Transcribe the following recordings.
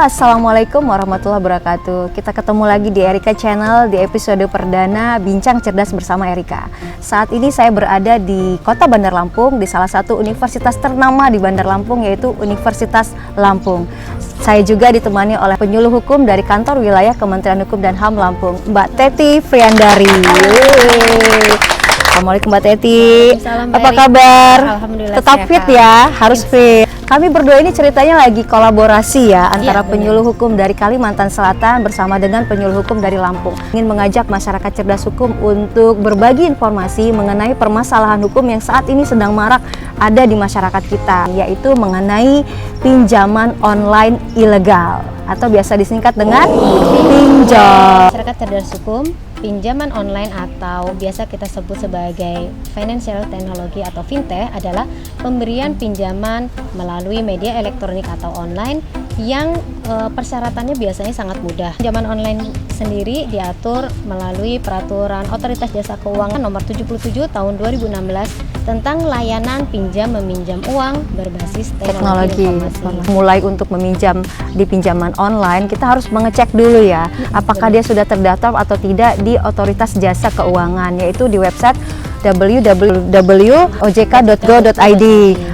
Assalamualaikum warahmatullahi wabarakatuh. Kita ketemu lagi di Erika Channel di episode perdana Bincang Cerdas bersama Erika. Saat ini saya berada di Kota Bandar Lampung, di salah satu universitas ternama di Bandar Lampung, yaitu Universitas Lampung. Saya juga ditemani oleh penyuluh hukum dari Kantor Wilayah Kementerian Hukum dan HAM Lampung, Mbak Teti Friandari. Assalamualaikum Mbak Teti. Apa kabar? Alhamdulillah. Tetap fit ya, harus fit. Kami berdua ini ceritanya lagi kolaborasi ya antara penyuluh hukum dari Kalimantan Selatan bersama dengan penyuluh hukum dari Lampung. Ingin mengajak masyarakat cerdas hukum untuk berbagi informasi mengenai permasalahan hukum yang saat ini sedang marak ada di masyarakat kita, yaitu mengenai pinjaman online ilegal atau biasa disingkat dengan pinjol. Masyarakat cerdas hukum, pinjaman online atau biasa kita sebut sebagai financial technology atau fintech adalah pemberian pinjaman melalui media elektronik atau online yang persyaratannya biasanya sangat mudah. Pinjaman online sendiri diatur melalui peraturan Otoritas Jasa Keuangan nomor 77 tahun 2016 tentang layanan pinjam meminjam uang berbasis teknologi informasi. Mulai untuk meminjam di pinjaman online, kita harus mengecek dulu ya, apakah dia sudah terdaftar atau tidak di Otoritas Jasa Keuangan, yaitu di website www.ojk.go.id,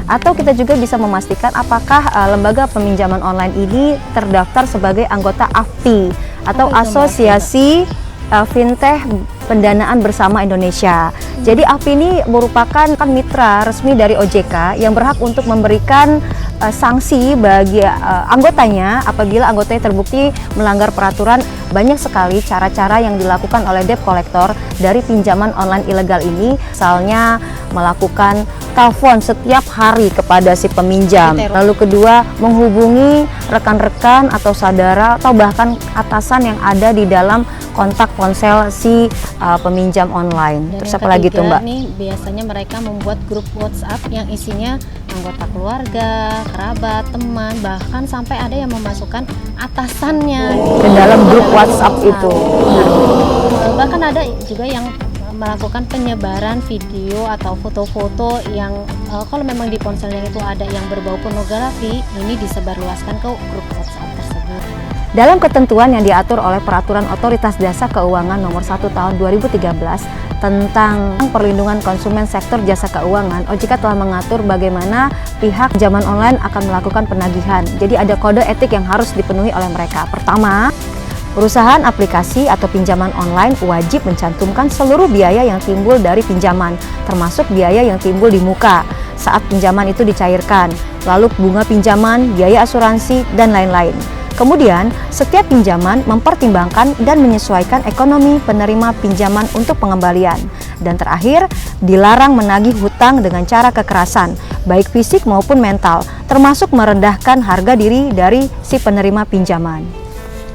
atau kita juga bisa memastikan apakah lembaga peminjaman online ini terdaftar sebagai anggota AFPI atau Asosiasi Fintech Pendanaan Bersama Indonesia. Jadi AFPI ini merupakan mitra resmi dari OJK yang berhak untuk memberikan sanksi bagi anggotanya apabila anggotanya terbukti melanggar peraturan. Banyak sekali cara-cara yang dilakukan oleh debt collector dari pinjaman online ilegal ini, misalnya melakukan telepon setiap hari kepada si peminjam. Lalu kedua, menghubungi rekan-rekan atau saudara atau bahkan atasan yang ada di dalam kontak ponsel si peminjam online. Dan terus apa lagi tuh Mbak? Nih, biasanya mereka membuat grup WhatsApp yang isinya anggota keluarga, kerabat, teman, bahkan sampai ada yang memasukkan atasannya ke dalam grup WhatsApp itu. Bahkan ada juga yang melakukan penyebaran video atau foto-foto yang kalau memang di ponselnya itu ada yang berbau pornografi, ini disebarluaskan ke grup WhatsApp tersebut. Dalam ketentuan yang diatur oleh Peraturan Otoritas Jasa Keuangan Nomor 1 Tahun 2013 tentang perlindungan konsumen sektor jasa keuangan, OJK telah mengatur bagaimana pihak pinjaman online akan melakukan penagihan. Jadi ada kode etik yang harus dipenuhi oleh mereka. Pertama, perusahaan aplikasi atau pinjaman online wajib mencantumkan seluruh biaya yang timbul dari pinjaman, termasuk biaya yang timbul di muka saat pinjaman itu dicairkan, lalu bunga pinjaman, biaya asuransi, dan lain-lain. Kemudian, setiap pinjaman mempertimbangkan dan menyesuaikan ekonomi penerima pinjaman untuk pengembalian. Dan terakhir, dilarang menagih hutang dengan cara kekerasan, baik fisik maupun mental, termasuk merendahkan harga diri dari si penerima pinjaman.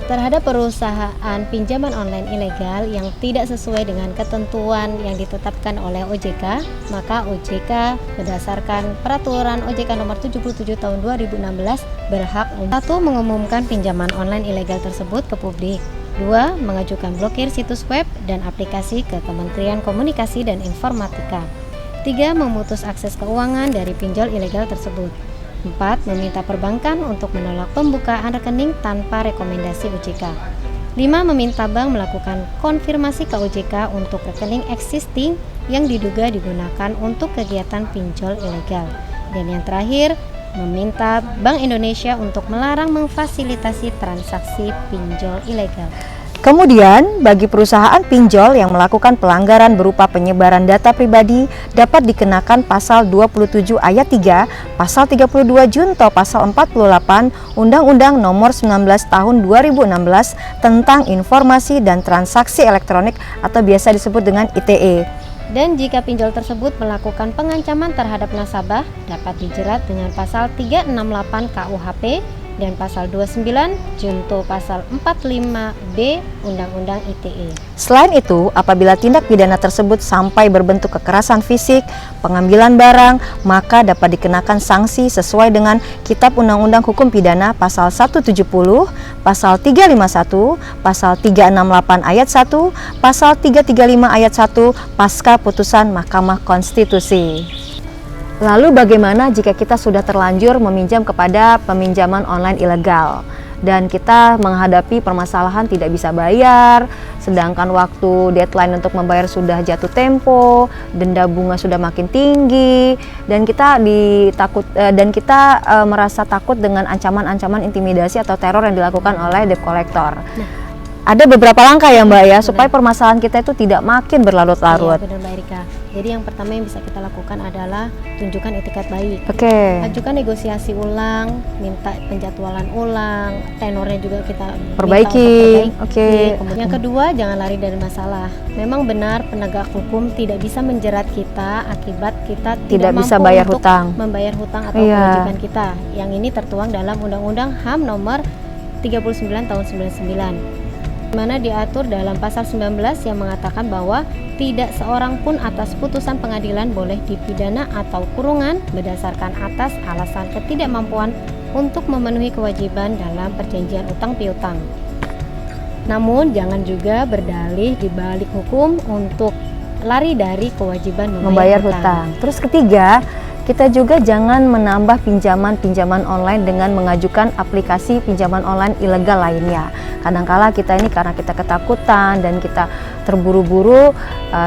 Terhadap perusahaan pinjaman online ilegal yang tidak sesuai dengan ketentuan yang ditetapkan oleh OJK, maka OJK berdasarkan peraturan OJK nomor 77 tahun 2016 berhak untuk 1. Mengumumkan pinjaman online ilegal tersebut ke publik, 2. Mengajukan blokir situs web dan aplikasi ke Kementerian Komunikasi dan Informatika, 3. Memutus akses keuangan dari pinjol ilegal tersebut, 4. Meminta perbankan untuk menolak pembukaan rekening tanpa rekomendasi OJK. 5. Meminta bank melakukan konfirmasi ke OJK untuk rekening existing yang diduga digunakan untuk kegiatan pinjol ilegal. Dan yang terakhir, meminta Bank Indonesia untuk melarang memfasilitasi transaksi pinjol ilegal. Kemudian, bagi perusahaan pinjol yang melakukan pelanggaran berupa penyebaran data pribadi dapat dikenakan pasal 27 ayat 3, pasal 32 junto pasal 48 Undang-Undang Nomor 19 Tahun 2016 tentang Informasi dan Transaksi Elektronik atau biasa disebut dengan ITE. Dan jika pinjol tersebut melakukan pengancaman terhadap nasabah, dapat dijerat dengan pasal 368 KUHP dan pasal 29 junto pasal 45B Undang-Undang ITE. Selain itu, apabila tindak pidana tersebut sampai berbentuk kekerasan fisik, pengambilan barang, maka dapat dikenakan sanksi sesuai dengan Kitab Undang-Undang Hukum Pidana pasal 170, pasal 351, pasal 368 ayat 1, pasal 335 ayat 1 pasca putusan Mahkamah Konstitusi. Lalu bagaimana jika kita sudah terlanjur meminjam kepada peminjaman online ilegal? dan kita menghadapi permasalahan tidak bisa bayar, sedangkan waktu deadline untuk membayar sudah jatuh tempo, denda bunga sudah makin tinggi, dan kita merasa takut dengan ancaman-ancaman intimidasi atau teror yang dilakukan oleh debt collector. Ada beberapa langkah ya Mbak ya, supaya permasalahan kita itu tidak makin berlarut-larut. Iya benar Mbak Erika. Jadi yang pertama yang bisa kita lakukan adalah tunjukkan etikat baik. Oke. Ajukan negosiasi ulang, minta penjadwalan ulang, tenornya juga kita Perbaiki. Oke. Kemudian yang kedua, jangan lari dari masalah. Memang benar penegak hukum tidak bisa menjerat kita akibat kita tidak bisa mampu bayar untuk hutang. membayar hutang atau Iya. kewajiban kita. Yang ini tertuang dalam Undang-Undang HAM nomor 39 tahun 99. Di mana diatur dalam pasal 19 yang mengatakan bahwa tidak seorang pun atas putusan pengadilan boleh dipidana atau kurungan berdasarkan atas alasan ketidakmampuan untuk memenuhi kewajiban dalam perjanjian utang piutang. Namun jangan juga berdalih di balik hukum untuk lari dari kewajiban Membayar hutang. Terus ketiga, kita juga jangan menambah pinjaman-pinjaman online dengan mengajukan aplikasi pinjaman online ilegal lainnya. Kadangkala kita ini karena kita ketakutan dan kita terburu-buru,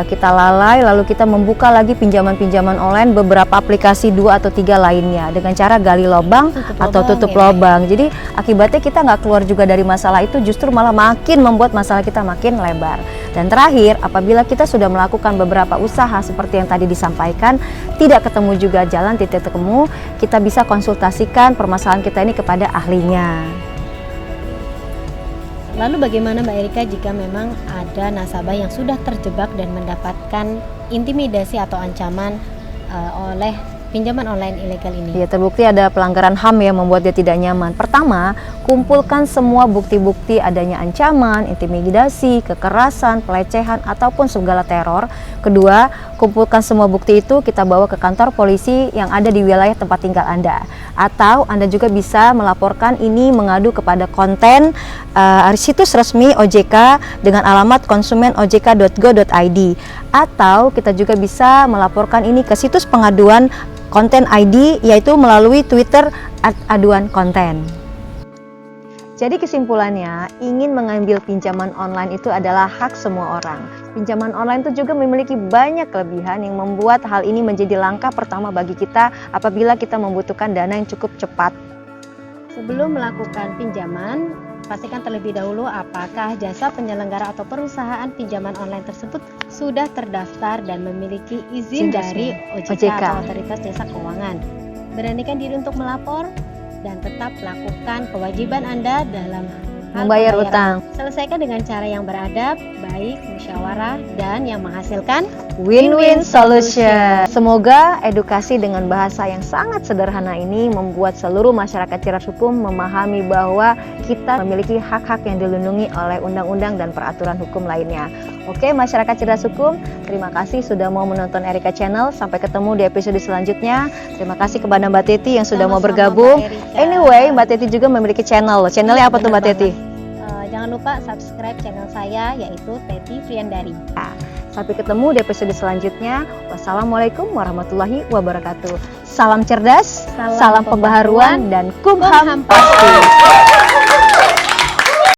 kita lalai, lalu kita membuka lagi pinjaman-pinjaman online beberapa aplikasi 2 atau 3 lainnya dengan cara gali lubang atau tutup lubang. Jadi akibatnya kita nggak keluar juga dari masalah itu, justru malah makin membuat masalah kita makin lebar. Dan terakhir, apabila kita sudah melakukan beberapa usaha seperti yang tadi disampaikan, tidak ketemu juga jalan titik temu, kita bisa konsultasikan permasalahan kita ini kepada ahlinya. Lalu bagaimana Mbak Erika jika memang ada nasabah yang sudah terjebak dan mendapatkan intimidasi atau ancaman oleh pinjaman online ilegal ini? Ya, terbukti ada pelanggaran HAM yang membuat dia tidak nyaman. Pertama, kumpulkan semua bukti-bukti adanya ancaman, intimidasi, kekerasan, pelecehan, ataupun segala teror. Kedua, kumpulkan semua bukti itu, kita bawa ke kantor polisi yang ada di wilayah tempat tinggal Anda. Atau Anda juga bisa melaporkan ini mengadu kepada konten situs resmi OJK dengan alamat konsumenojk.go.id. Atau kita juga bisa melaporkan ini ke situs pengaduan konten ID, yaitu melalui Twitter @aduankonten. Jadi kesimpulannya, ingin mengambil pinjaman online itu adalah hak semua orang. Pinjaman online itu juga memiliki banyak kelebihan yang membuat hal ini menjadi langkah pertama bagi kita apabila kita membutuhkan dana yang cukup cepat. Sebelum melakukan pinjaman, pastikan terlebih dahulu apakah jasa penyelenggara atau perusahaan pinjaman online tersebut sudah terdaftar dan memiliki izin dari OJK atau Otoritas Jasa Keuangan. Beranikan diri untuk melapor dan tetap lakukan kewajiban Anda dalam hal membayar pembayaran. utang. Selesaikan dengan cara yang beradab, baik, musyawarah, dan yang menghasilkan Win-win solution. Semoga edukasi dengan bahasa yang sangat sederhana ini membuat seluruh masyarakat cerdas hukum memahami bahwa kita memiliki hak-hak yang dilindungi oleh undang-undang dan peraturan hukum lainnya. Oke, masyarakat cerdas hukum, terima kasih sudah mau menonton Erika Channel. Sampai ketemu di episode selanjutnya. Terima kasih kepada Mbak Teti yang sudah mau bergabung. Anyway, Mbak Teti juga memiliki channel. Channelnya apa tuh Mbak Teti? Jangan lupa subscribe channel saya, yaitu Teti Friandari. Sampai ketemu di episode selanjutnya. Wassalamualaikum warahmatullahi wabarakatuh. Salam cerdas, salam pembaharuan, dan kumham pasti.